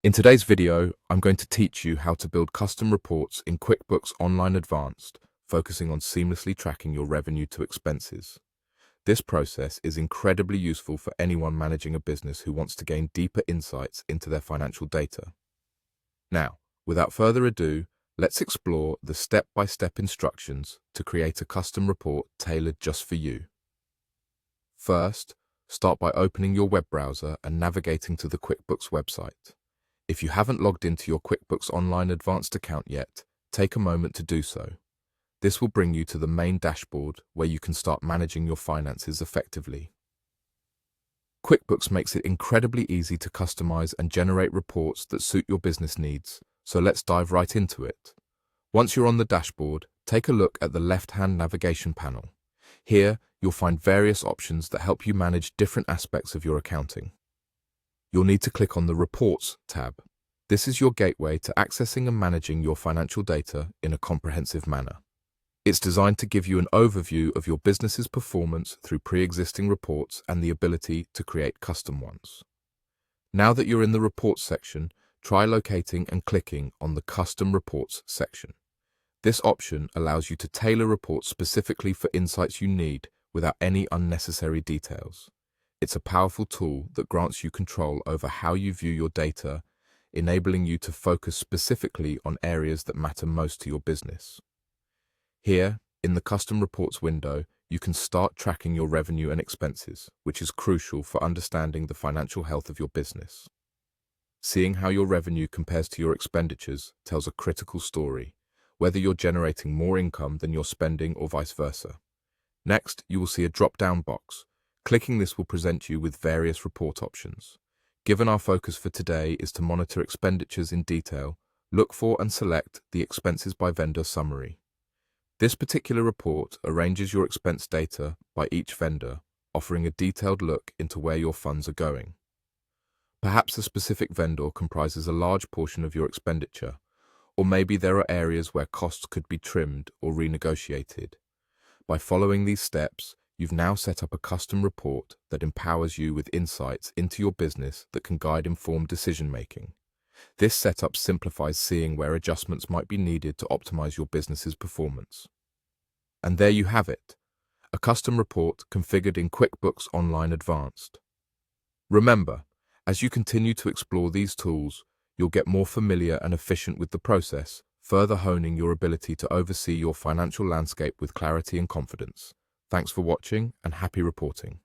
In today's video, I'm going to teach you how to build custom reports in QuickBooks Online Advanced, focusing on seamlessly tracking your revenue to expenses. This process is incredibly useful for anyone managing a business who wants to gain deeper insights into their financial data. Now, without further ado, let's explore the step-by-step instructions to create a custom report tailored just for you. First, start by opening your web browser and navigating to the QuickBooks website. If you haven't logged into your QuickBooks Online Advanced account yet, take a moment to do so. This will bring you to the main dashboard where you can start managing your finances effectively. QuickBooks makes it incredibly easy to customize and generate reports that suit your business needs, so let's dive right into it. Once you're on the dashboard, take a look at the left-hand navigation panel. Here, you'll find various options that help you manage different aspects of your accounting. You'll need to click on the Reports tab. This is your gateway to accessing and managing your financial data in a comprehensive manner. It's designed to give you an overview of your business's performance through pre-existing reports and the ability to create custom ones. Now that you're in the Reports section, try locating and clicking on the Custom Reports section. This option allows you to tailor reports specifically for insights you need without any unnecessary details. It's a powerful tool that grants you control over how you view your data, enabling you to focus specifically on areas that matter most to your business. Here, in the Custom Reports window, you can start tracking your revenue and expenses, which is crucial for understanding the financial health of your business. Seeing how your revenue compares to your expenditures tells a critical story, whether you're generating more income than you're spending or vice versa. Next, you will see a drop-down box. Clicking this will present you with various report options. Given our focus for today is to monitor expenditures in detail, look for and select the Expenses by Vendor summary. This particular report arranges your expense data by each vendor, offering a detailed look into where your funds are going. Perhaps a specific vendor comprises a large portion of your expenditure, or maybe there are areas where costs could be trimmed or renegotiated. By following these steps, you've now set up a custom report that empowers you with insights into your business that can guide informed decision-making. This setup simplifies seeing where adjustments might be needed to optimize your business's performance. And there you have it, a custom report configured in QuickBooks Online Advanced. Remember, as you continue to explore these tools, you'll get more familiar and efficient with the process, further honing your ability to oversee your financial landscape with clarity and confidence. Thanks for watching and happy reporting.